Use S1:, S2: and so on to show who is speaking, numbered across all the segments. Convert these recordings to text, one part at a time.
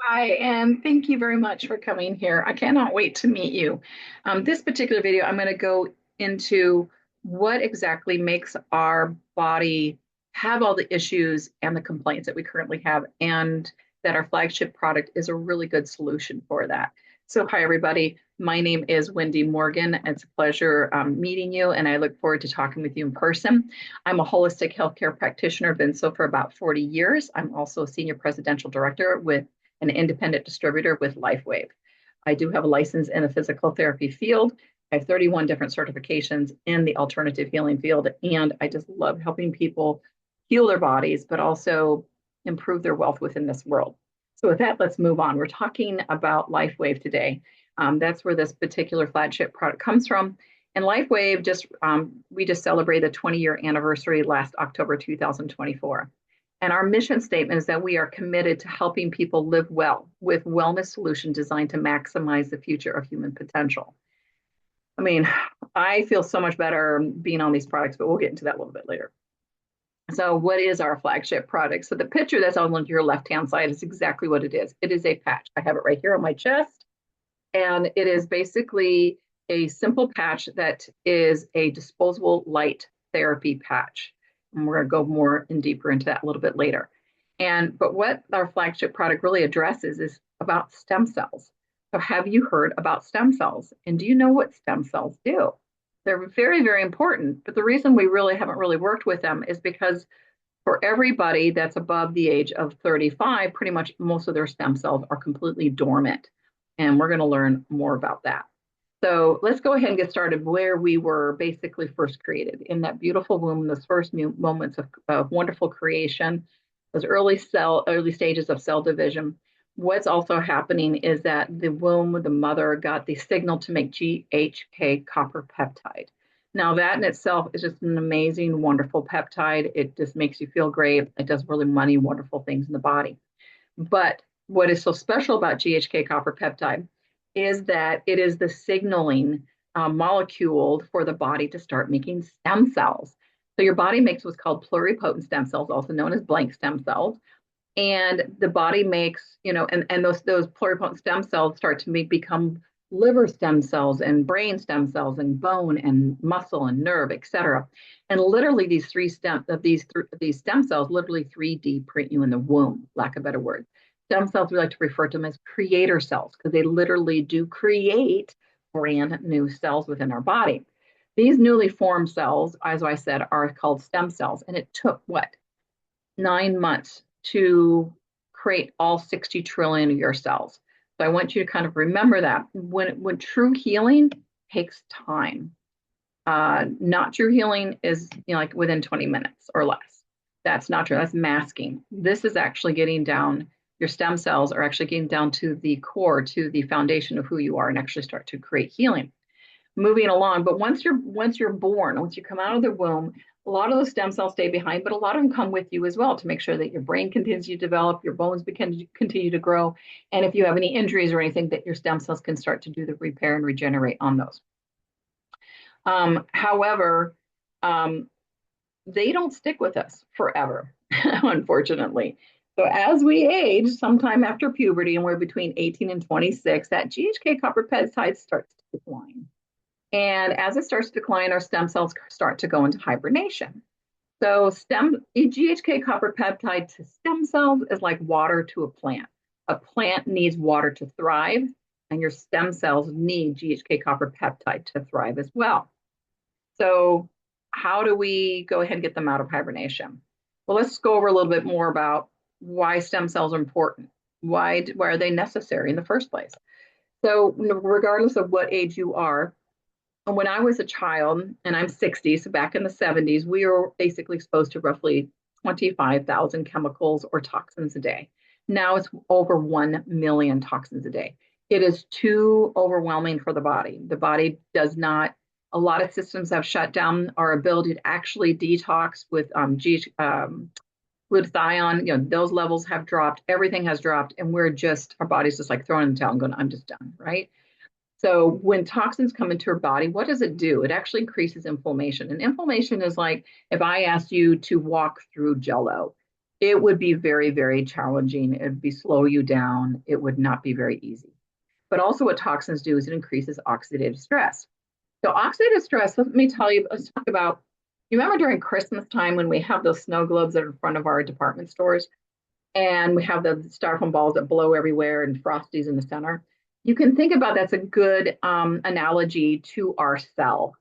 S1: Hi, and thank you very much for coming here. I cannot wait to meet you. This particular video, I'm going to go into what exactly makes our body have all the issues and the complaints that we currently have, and that our flagship product is a really good solution for that. So, hi, everybody. My name is Wendy Morgan. It's a pleasure meeting you, and I look forward to talking with you in person. I'm a holistic healthcare practitioner, been so for about 40 years. I'm also a senior presidential director with an independent distributor with LifeWave. I do have a license in the physical therapy field. I have 31 different certifications in the alternative healing field, and I just love helping people heal their bodies, but also improve their wealth within this world. So, with that, let's move on. We're talking about LifeWave today. That's where this particular flagship product comes from. And LifeWave we just celebrated the 20-year anniversary last October 2024. And our mission statement is that we are committed to helping people live well with wellness solutions designed to maximize the future of human potential. I mean, I feel so much better being on these products, but we'll get into that a little bit later. So, what is our flagship product? So, the picture that's on your left hand side is exactly what it is. It is a patch. I have it right here on my chest, and it is basically a simple patch that is a disposable light therapy patch. And we're going to go more and deeper into that a little bit later. But what our flagship product really addresses is about stem cells. So have you heard about stem cells? And do you know what stem cells do? They're very, very important. But the reason we really haven't really worked with them is because for everybody that's above the age of 35, pretty much most of their stem cells are completely dormant. And we're going to learn more about that. So let's go ahead and get started where we were basically first created in that beautiful womb, those first moments of wonderful creation, those early stages of cell division. What's also happening is that the womb, the mother got the signal to make GHK copper peptide. Now, that in itself is just an amazing, wonderful peptide. It just makes you feel great. It does really many wonderful things in the body. But what is so special about GHK copper peptide is that it is the signaling molecule for the body to start making stem cells. So your body makes what's called pluripotent stem cells, also known as blank stem cells. And the body makes, and those pluripotent stem cells start to become liver stem cells and brain stem cells and bone and muscle and nerve, et cetera. And literally these stem cells literally 3D print you in the womb, lack of better word. Stem cells, we like to refer to them as creator cells because they literally do create brand new cells within our body. These newly formed cells, as I said, are called stem cells. And it took what? 9 months to create all 60 trillion of your cells. So I want you to kind of remember that when true healing takes time. Not true healing is like within 20 minutes or less. That's not true. That's masking. This is actually getting down. Your stem cells are actually getting down to the core, to the foundation of who you are, and actually start to create healing. Moving along, but once you're born, once you come out of the womb, a lot of those stem cells stay behind, but a lot of them come with you as well to make sure that your brain continues to develop, your bones continue to grow, and if you have any injuries or anything, that your stem cells can start to do the repair and regenerate on those. However, they don't stick with us forever, unfortunately. So as we age, sometime after puberty, and we're between 18 and 26, that GHK copper peptide starts to decline. And as it starts to decline, our stem cells start to go into hibernation. So GHK copper peptide to stem cells is like water to a plant. A plant needs water to thrive, and your stem cells need GHK copper peptide to thrive as well. So how do we go ahead and get them out of hibernation? Well, let's go over a little bit more about why stem cells are important. Why are they necessary in the first place? So regardless of what age you are, when I was a child, and I'm 60, so back in the 70s, we were basically exposed to roughly 25,000 chemicals or toxins a day. Now it's over 1 million toxins a day. It is too overwhelming for the body. The body does not, a lot of systems have shut down our ability to actually detox with glutathione. Those levels have dropped, everything has dropped, and our body's just like throwing in the towel and going, I'm just done, right? So when toxins come into our body, what does it do? It actually increases inflammation. And inflammation is like if I asked you to walk through Jello, it would be very, very challenging. It would be slow you down. It would not be very easy. But also what toxins do is it increases oxidative stress. So oxidative stress, let me tell you, let's talk about, you remember during Christmas time when we have those snow globes that are in front of our department stores and we have the styrofoam balls that blow everywhere and frosties in the center? You can think about that's a good analogy to our cell.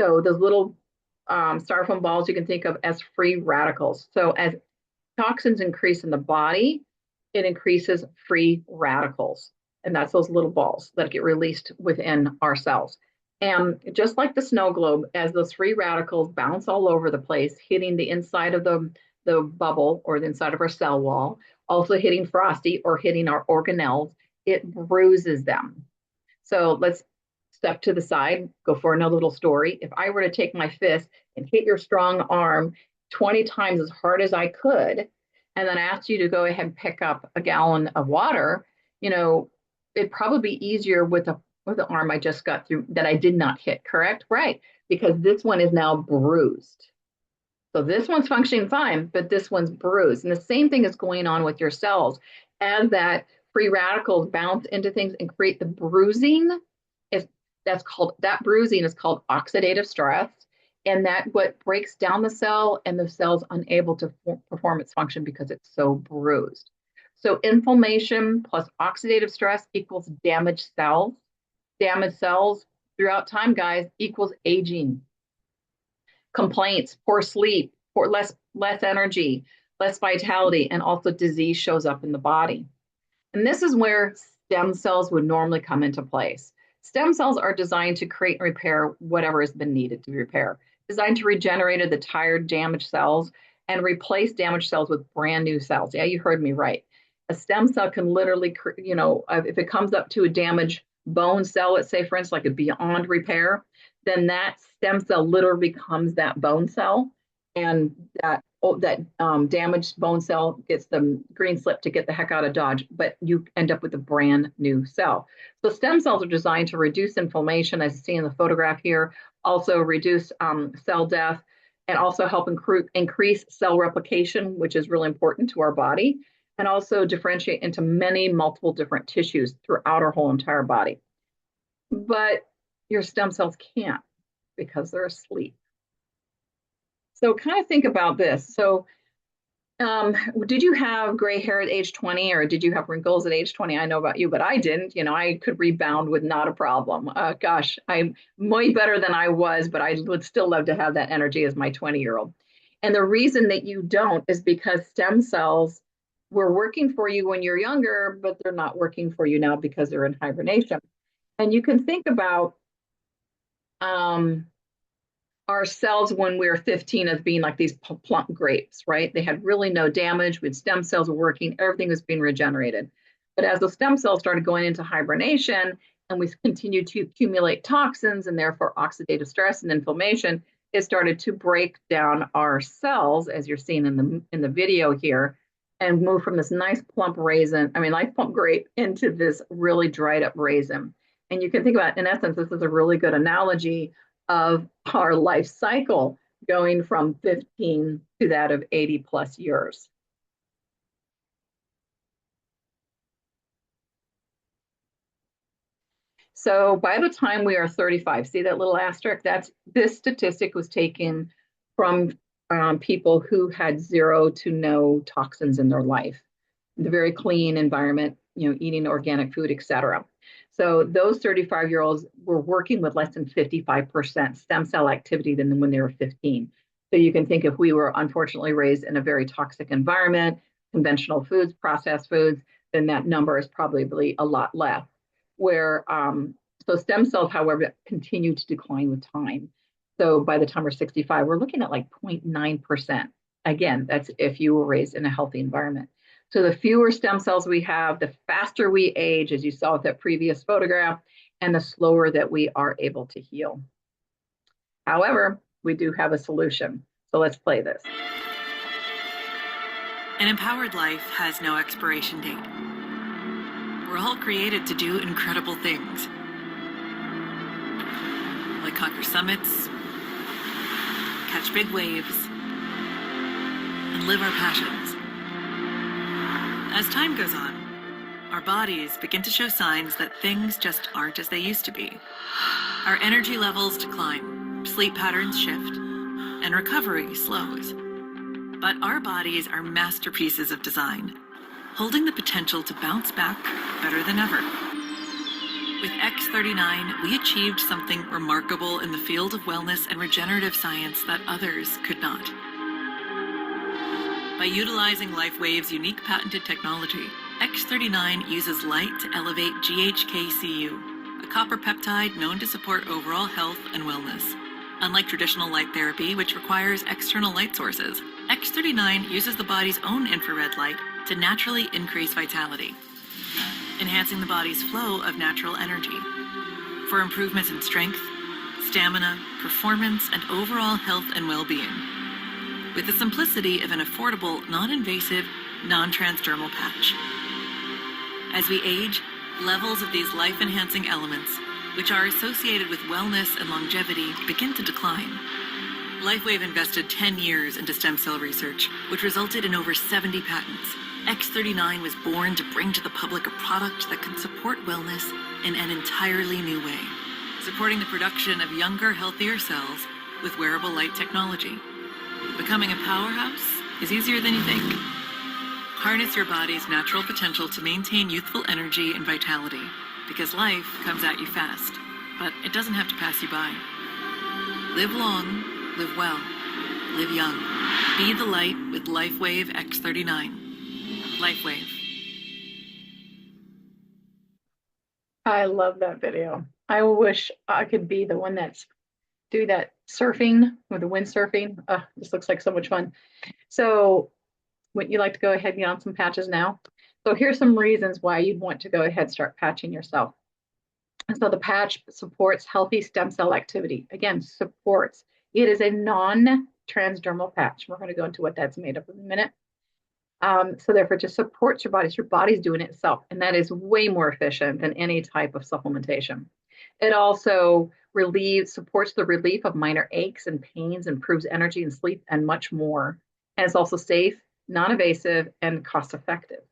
S1: So those little styrofoam balls you can think of as free radicals. So as toxins increase in the body, it increases free radicals. And that's those little balls that get released within our cells. And just like the snow globe, as those free radicals bounce all over the place, hitting the inside of the bubble or the inside of our cell wall, also hitting frosty or hitting our organelles, it bruises them. So let's step to the side, go for another little story. If I were to take my fist and hit your strong arm 20 times as hard as I could, and then ask you to go ahead and pick up a gallon of water, it'd probably be easier with the arm I just got through that I did not hit, correct? Right, because this one is now bruised. So this one's functioning fine, but this one's bruised. And the same thing is going on with your cells. As that free radicals bounce into things and create the bruising, is that bruising is called oxidative stress. And that what breaks down the cell and the cell's unable to perform its function because it's so bruised. So inflammation plus oxidative stress equals damaged cells. Damaged cells throughout time, guys, equals aging. Complaints, poor sleep, less energy, less vitality, and also disease shows up in the body. And this is where stem cells would normally come into place. Stem cells are designed to create and repair whatever has been needed to repair, designed to regenerate the tired, damaged cells and replace damaged cells with brand new cells. Yeah, you heard me right. A stem cell can literally, if it comes up to a damaged bone cell, let's say, for instance, like a beyond repair, then that stem cell literally becomes that bone cell, and that damaged bone cell gets the green slip to get the heck out of Dodge, but you end up with a brand new cell. So stem cells are designed to reduce inflammation, as you see in the photograph here, also reduce cell death, and also help increase cell replication, which is really important to our body, and also differentiate into many multiple different tissues throughout our whole entire body. But your stem cells can't because they're asleep. So kind of think about this. So did you have gray hair at age 20 or did you have wrinkles at age 20? I know about you, but I didn't. I could rebound with not a problem. Gosh, I'm way better than I was, but I would still love to have that energy as my 20-year-old. And the reason that you don't is because stem cells were working for you when you're younger, but they're not working for you now because they're in hibernation. And you can think about our cells when we were 15 as being like these plump grapes, right? They had really no damage. With stem cells were working, everything was being regenerated. But as the stem cells started going into hibernation and we continued to accumulate toxins and therefore oxidative stress and inflammation, it started to break down our cells, as you're seeing in the video here, and move from this nice plump grape into this really dried up raisin. And you can think about, in essence, this is a really good analogy of our life cycle going from 15 to that of 80 plus years. So by the time we are 35, see that little asterisk? This statistic was taken from people who had zero to no toxins in their life, the very clean environment, eating organic food, etc. So those 35-year-olds were working with less than 55% stem cell activity than when they were 15. So you can think if we were unfortunately raised in a very toxic environment, conventional foods, processed foods, then that number is probably a lot less. So stem cells, however, continue to decline with time. So by the time we're 65, we're looking at like 0.9%. Again, that's if you were raised in a healthy environment. So the fewer stem cells we have, the faster we age, as you saw with that previous photograph, and the slower that we are able to heal. However, we do have a solution. So let's play this.
S2: An empowered life has no expiration date. We're all created to do incredible things, like conquer summits, catch big waves, and live our passions. As time goes on, our bodies begin to show signs that things just aren't as they used to be. Our energy levels decline, sleep patterns shift, and recovery slows. But our bodies are masterpieces of design, holding the potential to bounce back better than ever. With X39, we achieved something remarkable in the field of wellness and regenerative science that others could not. By utilizing LifeWave's unique patented technology, X39 uses light to elevate GHK-Cu, a copper peptide known to support overall health and wellness. Unlike traditional light therapy, which requires external light sources, X39 uses the body's own infrared light to naturally increase vitality, enhancing the body's flow of natural energy. For improvements in strength, stamina, performance, and overall health and well-being. With the simplicity of an affordable, non-invasive, non-transdermal patch. As we age, levels of these life-enhancing elements, which are associated with wellness and longevity, begin to decline. LifeWave invested 10 years into stem cell research, which resulted in over 70 patents. X39 was born to bring to the public a product that can support wellness in an entirely new way, supporting the production of younger, healthier cells with wearable light technology. Becoming a powerhouse is easier than you think. Harness your body's natural potential to maintain youthful energy and vitality, because life comes at you fast, but it doesn't have to pass you by. Live long, live well, live young. Be the light with LifeWave X39. LifeWave.
S1: I love that video. I wish I could be the one that's do that surfing with the windsurfing. This looks like so much fun. So would you like to go ahead and get on some patches now? So here's some reasons why you'd want to go ahead and start patching yourself. And so the patch supports healthy stem cell activity. Again, supports. It is a non-transdermal patch. We're going to go into what that's made of in a minute. So therefore, it just supports your body. So your body's doing it itself. And that is way more efficient than any type of supplementation. It also supports the relief of minor aches and pains, improves energy and sleep, and much more. And it's also safe, non-invasive, and cost-effective.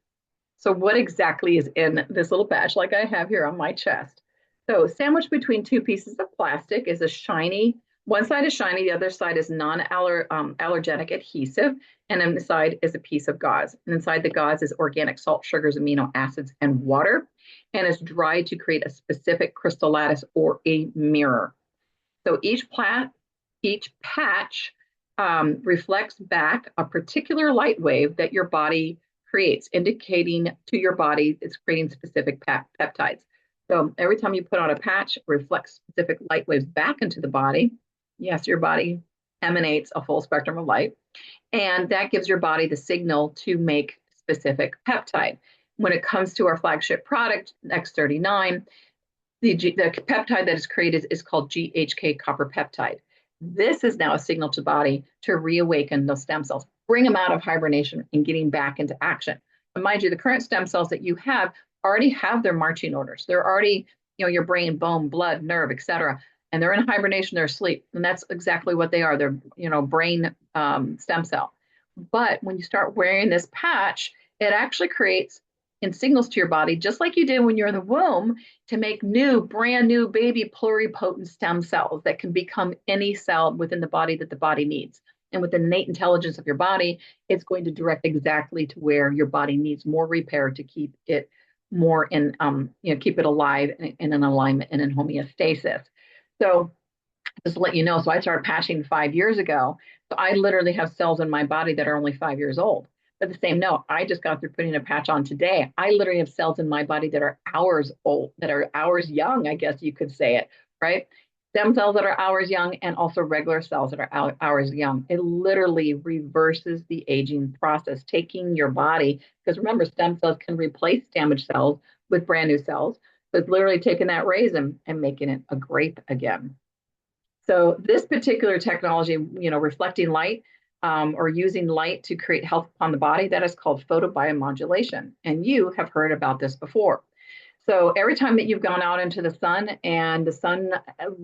S1: So what exactly is in this little patch like I have here on my chest? So sandwiched between two pieces of plastic is a shiny, one side is shiny, the other side is non-allergenic adhesive, and then the side is a piece of gauze. And inside the gauze is organic salt, sugars, amino acids, and water, and it's dried to create a specific crystal lattice or a mirror. So each patch reflects back a particular light wave that your body creates, indicating to your body it's creating specific peptides. So every time you put on a patch, it reflects specific light waves back into the body. Yes, your body emanates a full spectrum of light, and that gives your body the signal to make specific peptide. When it comes to our flagship product, X39, the peptide that is created is called GHK copper peptide. This is now a signal to the body to reawaken those stem cells, bring them out of hibernation and getting back into action. And mind you, the current stem cells that you have already have their marching orders. They're already, your brain, bone, blood, nerve, etc. And they're in hibernation, they're asleep. And that's exactly what they are. They're, brain stem cell. But when you start wearing this patch, it actually creates and signals to your body, just like you did when you're in the womb, to make brand new baby pluripotent stem cells that can become any cell within the body that the body needs. And with the innate intelligence of your body, it's going to direct exactly to where your body needs more repair to keep it more in, keep it alive in an alignment and in homeostasis. So just to let you know, so I started patching 5 years ago. So I literally have cells in my body that are only 5 years old. But the same note, I just got through putting a patch on today. I literally have cells in my body that are hours old, that are hours young, I guess you could say it, right? Stem cells that are hours young and also regular cells that are hours young. It literally reverses the aging process, taking your body, because remember, stem cells can replace damaged cells with brand new cells. So it's literally taking that raisin and making it a grape again. So this particular technology, reflecting light, or using light to create health upon the body, that is called photobiomodulation. And you have heard about this before. So every time that you've gone out into the sun and the sun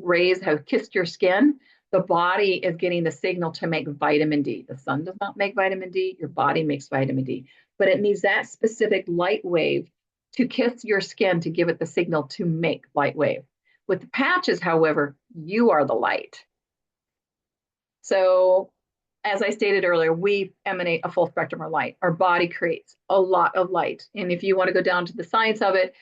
S1: rays have kissed your skin, the body is getting the signal to make vitamin D. The sun does not make vitamin D, your body makes vitamin D. but it needs that specific light wave to kiss your skin to give it the signal to make light wave. With the patches, however, you are the light. So, as I stated earlier, we emanate a full spectrum of light. Our body creates a lot of light. And if you want to go down to the science of it,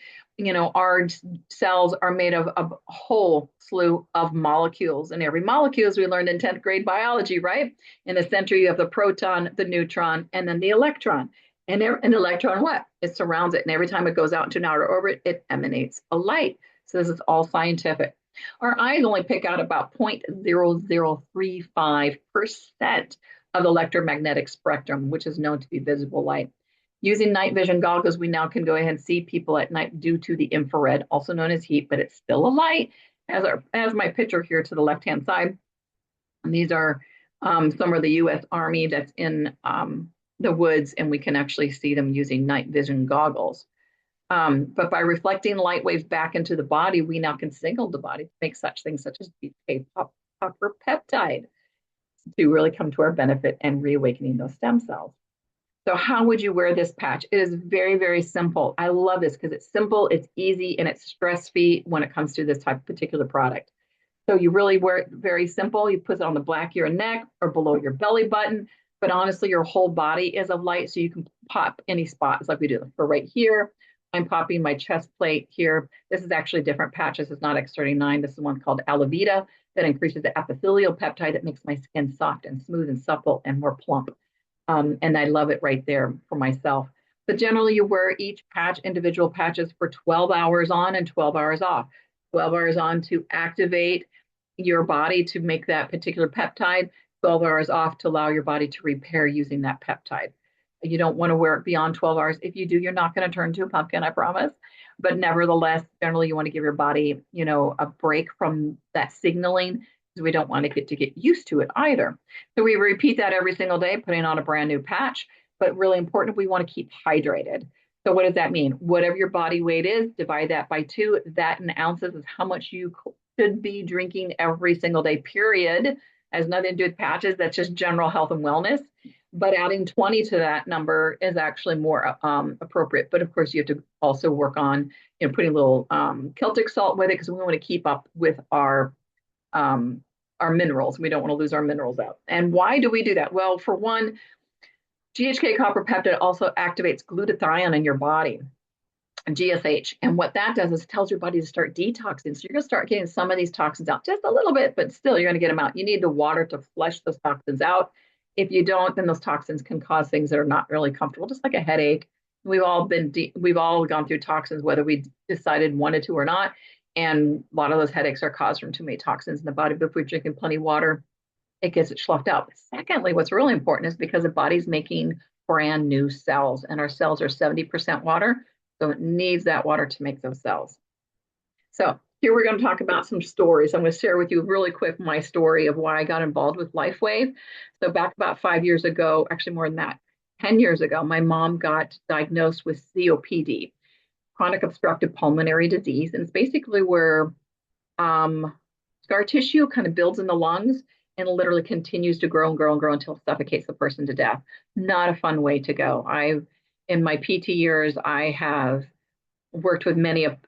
S1: our cells are made of a whole slew of molecules. And every molecule, as we learned in 10th grade biology, right? In the center, you have the proton, the neutron, and then the electron. And an electron, what? It surrounds it. And every time it goes out into an outer orbit, it emanates a light. So this is all scientific. Our eyes only pick out about 0.0035% of the electromagnetic spectrum, which is known to be visible light. Using night vision goggles, we now can go ahead and see people at night due to the infrared, also known as heat, but it's still a light, as my picture here to the left-hand side. And these are some of the U.S. Army that's in the woods, and we can actually see them using night vision goggles. But by reflecting light waves back into the body, we now can signal the body to make such things such as BK copper peptide to really come to our benefit and reawakening those stem cells. So how would you wear this patch? It is very, very simple. I love this because it's simple, it's easy, and it's stress-free when it comes to this type of particular product. So you really wear it very simple. You put it on the back of your neck or below your belly button, but honestly, your whole body is of light, so you can pop any spots like we do. For right here, I'm popping my chest plate here. This is actually different patches. It's not X39. This is one called Alavita that increases the epithelial peptide that makes my skin soft and smooth and supple and more plump. And I love it right there for myself. But generally, you wear each patch, individual patches, for 12 hours on and 12 hours off. 12 hours on to activate your body to make that particular peptide, 12 hours off to allow your body to repair using that peptide. You don't want to wear it beyond 12 hours. If you do, you're not going to turn to a pumpkin, I promise. But nevertheless, generally, you want to give your body, a break from that signaling because we don't want to get used to it either. So we repeat that every single day, putting on a brand new patch. But really important, we want to keep hydrated. So what does that mean? Whatever your body weight is, divide that by 2. That in ounces is how much you should be drinking every single day, period. Has nothing to do with patches. That's just general health and wellness. But adding 20 to that number is actually more appropriate. But of course, you have to also work on putting a little Celtic salt with it because we want to keep up with our minerals. We don't want to lose our minerals out. And why do we do that? Well, for one, GHK copper peptide also activates glutathione in your body, GSH. And what that does is it tells your body to start detoxing. So you're going to start getting some of these toxins out just a little bit, but still you're going to get them out. You need the water to flush those toxins out. If you don't, then those toxins can cause things that are not really comfortable, just like a headache. We've all gone through toxins, whether we decided wanted to or not. And a lot of those headaches are caused from too many toxins in the body. But if we're drinking plenty of water, it gets it sloughed out. Secondly, what's really important is because the body's making brand new cells, and our cells are 70% water. So it needs that water to make those cells. So here we're going to talk about some stories. I'm going to share with you really quick my story of why I got involved with LifeWave. So back about 5 years ago, actually more than that, 10 years ago, my mom got diagnosed with COPD, chronic obstructive pulmonary disease. And it's basically where scar tissue kind of builds in the lungs and literally continues to grow and grow and grow until it suffocates the person to death. Not a fun way to go. In my PT years, I have worked with many a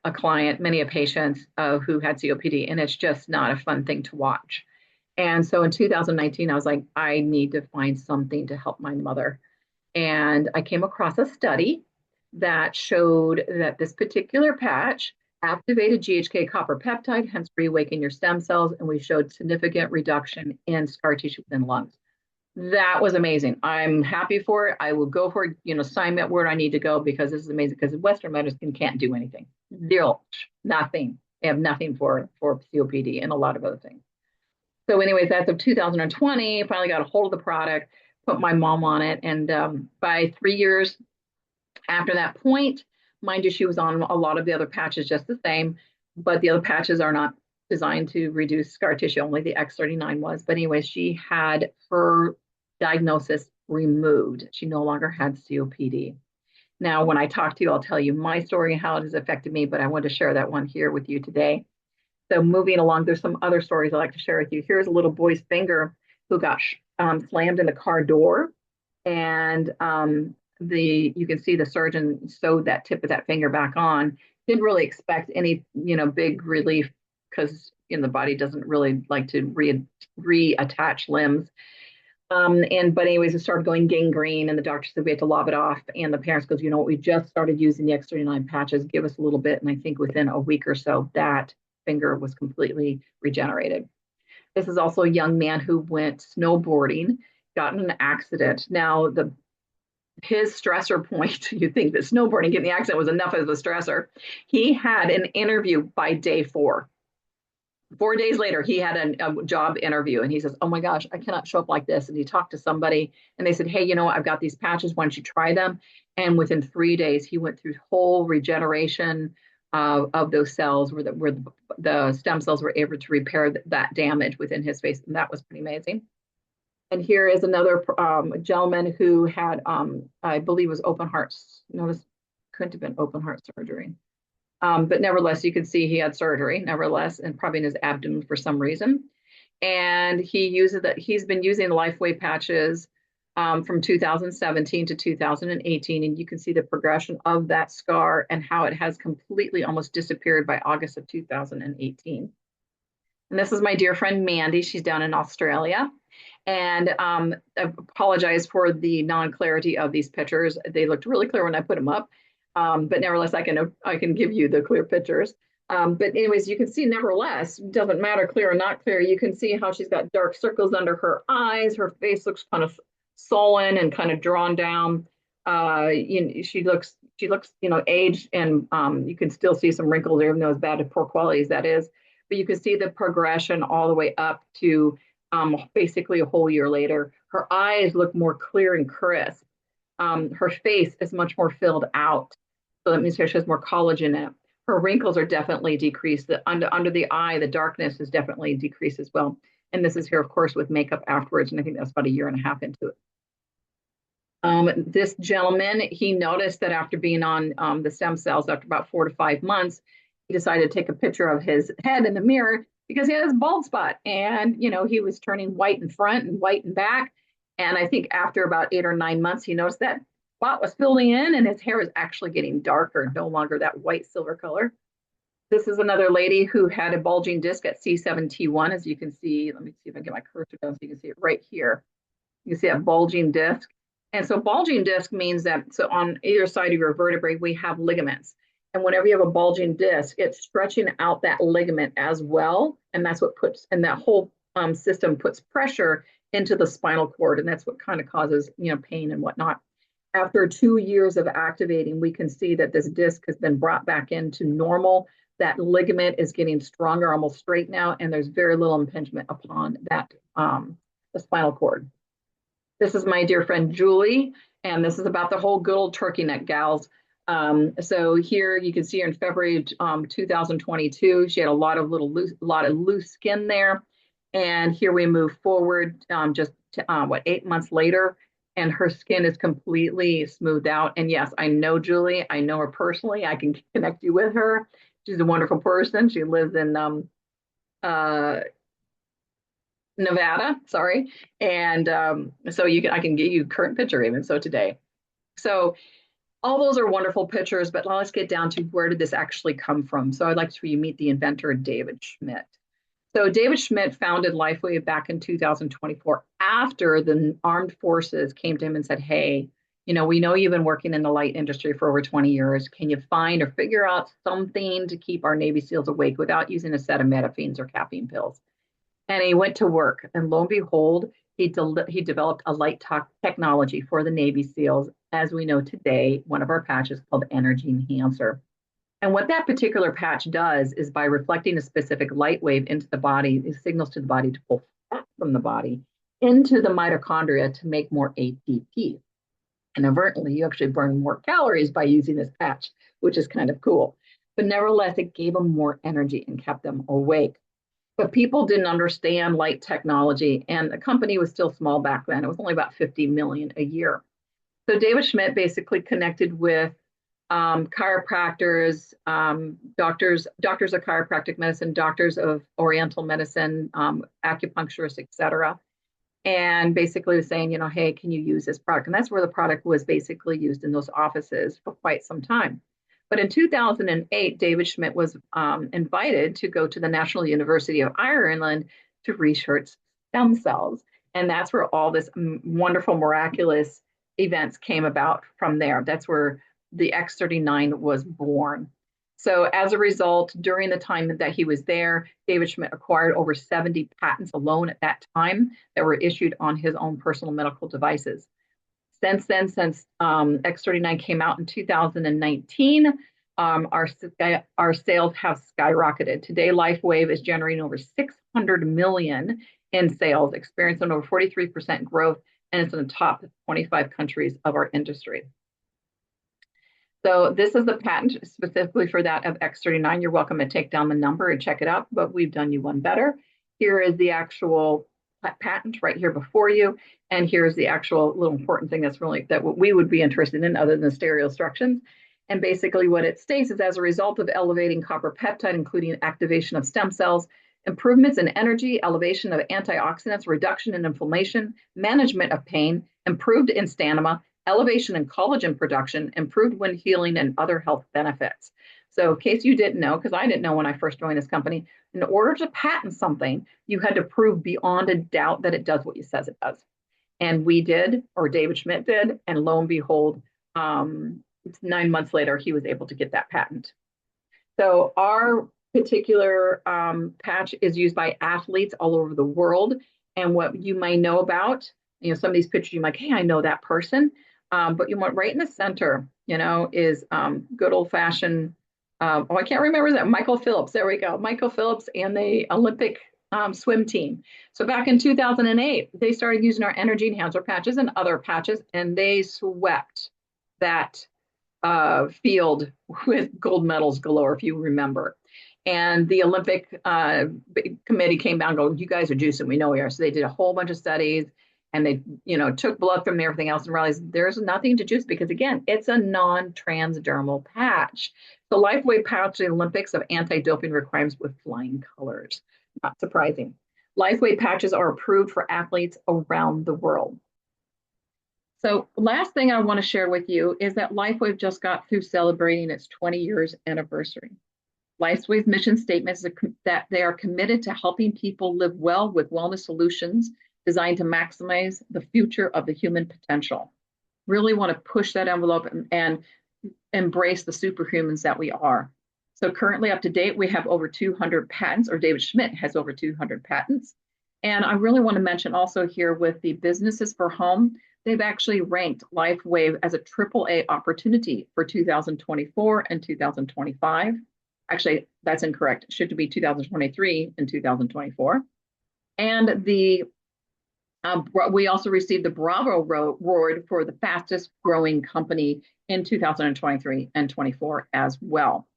S1: patients who had COPD, and it's just not a fun thing to watch. And so in 2019, I was like, I need to find something to help my mother. And I came across a study that showed that this particular patch activated GHK copper peptide, hence reawaken your stem cells, and we showed significant reduction in scar tissue within lungs. That was amazing. I'm happy for it. I will go for it, sign me up where I need to go because this is amazing because Western medicine can't do anything. Zero, nothing. They have nothing for COPD and a lot of other things. So anyways, as of 2020, finally got a hold of the product, put my mom on it. And by 3 years after that point, mind you, she was on a lot of the other patches just the same, but the other patches are not designed to reduce scar tissue. Only the X39 was. But anyway, she had her diagnosis removed. She no longer had COPD. Now, when I talk to you, I'll tell you my story and how it has affected me, but I wanted to share that one here with you today. So moving along, there's some other stories I'd like to share with you. Here's a little boy's finger who got slammed in the car door. And the you can see the surgeon sewed that tip of that finger back on. Didn't really expect any, big relief because the body doesn't really like to reattach limbs. And but anyways, it started going gangrene, and the doctor said we had to lob it off. And the parents goes, you know what, we just started using the X39 patches. Give us a little bit, and I think within a week or so, that finger was completely regenerated. This is also a young man who went snowboarding, got in an accident. Now the his stressor point, you think that snowboarding, getting the accident was enough of a stressor. He had an interview by day 4. 4 days later, he had a job interview, and he says, "Oh my gosh, I cannot show up like this." And he talked to somebody, and they said, "Hey, I've got these patches. Why don't you try them?" And within 3 days, he went through whole regeneration of those cells, where the stem cells were able to repair that damage within his face, and that was pretty amazing. And here is another gentleman who had, I believe, was open heart. No, this couldn't have been open heart surgery. But nevertheless, you can see he had surgery, nevertheless, and probably in his abdomen for some reason. And he's been using the LifeWave patches from 2017 to 2018. And you can see the progression of that scar and how it has completely almost disappeared by August of 2018. And this is my dear friend Mandy. She's down in Australia. And I apologize for the non-clarity of these pictures. They looked really clear when I put them up. But nevertheless, I can give you the clear pictures. But anyways, you can see nevertheless, doesn't matter clear or not clear, you can see how she's got dark circles under her eyes. Her face looks kind of sullen and kind of drawn down. She looks aged, and you can still see some wrinkles, even though as bad and poor quality as that is. But you can see the progression all the way up to basically a whole year later. Her eyes look more clear and crisp. Her face is much more filled out. So that means she has more collagen in it. Her wrinkles are definitely decreased. Under the eye, the darkness is definitely decreased as well. And this is here, of course, with makeup afterwards. And I think that's about a year and a half into it. This gentleman, he noticed that after being on the stem cells, after about 4 to 5 months, he decided to take a picture of his head in the mirror because he had this bald spot. And, he was turning white in front and white in back. And I think after about 8 or 9 months, he noticed that spot was filling in and his hair was actually getting darker, no longer that white silver color. This is another lady who had a bulging disc at C7T1, as you can see. Let me see if I can get my cursor down so you can see it right here. You can see a bulging disc. And so bulging disc means that, so on either side of your vertebrae, we have ligaments. And whenever you have a bulging disc, it's stretching out that ligament as well. And that's what and that whole system puts pressure into the spinal cord. And that's what kind of causes, pain and whatnot. After 2 years of activating, we can see that this disc has been brought back into normal. That ligament is getting stronger, almost straight now, and there's very little impingement upon that, the spinal cord. This is my dear friend Julie, and this is about the whole good old turkey neck gals. So here you can see her in February 2022. She had a lot of loose skin there, and here we move forward just 8 months later, and her skin is completely smoothed out. And yes, I know Julie. I know her personally. I can connect you with her. She's a wonderful person. She lives in Nevada, sorry. And so I can get you a current picture even so today. So all those are wonderful pictures, but let's get down to where did this actually come from? So I'd like to meet the inventor, David Schmidt. So David Schmidt founded LifeWave back in 2024 after the armed forces came to him and said, hey, we know you've been working in the light industry for over 20 years. Can you find or figure out something to keep our Navy SEALs awake without using a set of metafines or caffeine pills? And he went to work, and lo and behold, he developed a light technology for the Navy SEALs, as we know today, one of our patches called Energy Enhancer. And what that particular patch does is by reflecting a specific light wave into the body, it signals to the body to pull fat from the body into the mitochondria to make more ATP. And inadvertently, you actually burn more calories by using this patch, which is kind of cool. But nevertheless, it gave them more energy and kept them awake. But people didn't understand light technology, and the company was still small back then. It was only about 50 million a year. So David Schmidt basically connected with chiropractors, doctors of chiropractic medicine, doctors of oriental medicine, acupuncturists, etc. and basically was saying, hey, can you use this product? And that's where the product was basically used in those offices for quite some time. But in 2008, David Schmidt was invited to go to the National University of Ireland to research stem cells. And that's where all this wonderful, miraculous events came about from there. That's where the X39 was born. So as a result, during the time that he was there, David Schmidt acquired over 70 patents alone at that time that were issued on his own personal medical devices. Since then, since X39 came out in 2019, our sales have skyrocketed. Today, LifeWave is generating over 600 million in sales, experiencing over 43% growth, and it's in the top 25 countries of our industry. So this is the patent specifically for that of X39. You're welcome to take down the number and check it out, but we've done you one better. Here is the actual patent right here before you. And here's the actual little important thing that's really that what we would be interested in other than stereo instructions. And basically what it states is as a result of elevating copper peptide, including activation of stem cells, improvements in energy, elevation of antioxidants, reduction in inflammation, management of pain, improved in stamina, elevation in collagen production, improved wound healing, and other health benefits. So in case you didn't know, because I didn't know when I first joined this company, in order to patent something, you had to prove beyond a doubt that it does what it says it does. And we did, or David Schmidt did, and lo and behold, 9 months later, he was able to get that patent. So our particular patch is used by athletes all over the world. And what you might know about, some of these pictures, you might, hey, I know that person. But you want right in the center, is good old fashioned. I can't remember that. Michael Phelps. There we go. Michael Phelps and the Olympic swim team. So back in 2008, they started using our energy enhancer patches and other patches, and they swept that field with gold medals galore, if you remember. And the Olympic committee came down and go, you guys are juicing, we know we are. So they did a whole bunch of studies and they, took blood from everything else and realized there's nothing to juice because again, it's a non-transdermal patch. The LifeWave patch, the Olympics of anti-doping requirements with flying colors. Not surprising. LifeWave patches are approved for athletes around the world. So last thing I want to share with you is that LifeWave just got through celebrating its 20 years anniversary. LifeWave's mission statement is that they are committed to helping people live well with wellness solutions designed to maximize the future of the human potential. Really want to push that envelope and embrace the superhumans that we are. So currently up to date, we have over 200 patents, or David Schmidt has over 200 patents. And I really want to mention also here with the businesses for home, they've actually ranked LifeWave as a AAA opportunity for 2024 and 2025. Actually, that's incorrect. It should be 2023 and 2024. And we also received the Bravo Award for the fastest growing company in 2023 and 24 as well.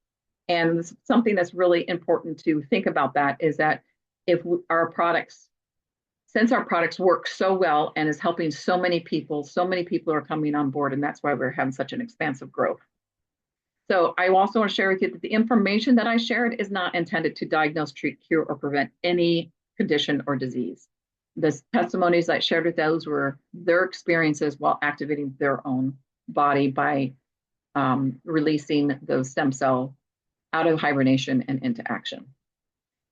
S1: And something that's really important to think about that is that if our products, since our products work so well and is helping so many people are coming on board, and that's why we're having such an expansive growth. So I also want to share with you that the information that I shared is not intended to diagnose, treat, cure, or prevent any condition or disease. The testimonies I shared with those were their experiences while activating their own body by releasing those stem cell out of hibernation and into action.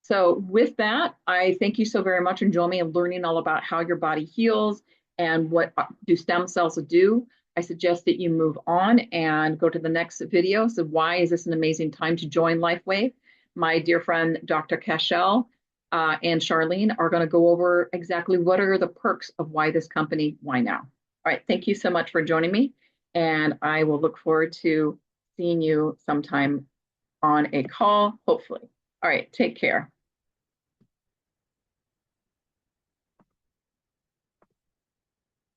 S1: So with that, I thank you so very much and join me in learning all about how your body heals and what do stem cells do. I suggest that you move on and go to the next video. So why is this an amazing time to join LifeWave? My dear friend, Dr. Cashel and Charlene are going to go over exactly what are the perks of why this company, why now. All right, thank you so much for joining me. And I will look forward to seeing you sometime on a call, hopefully. All right, take care.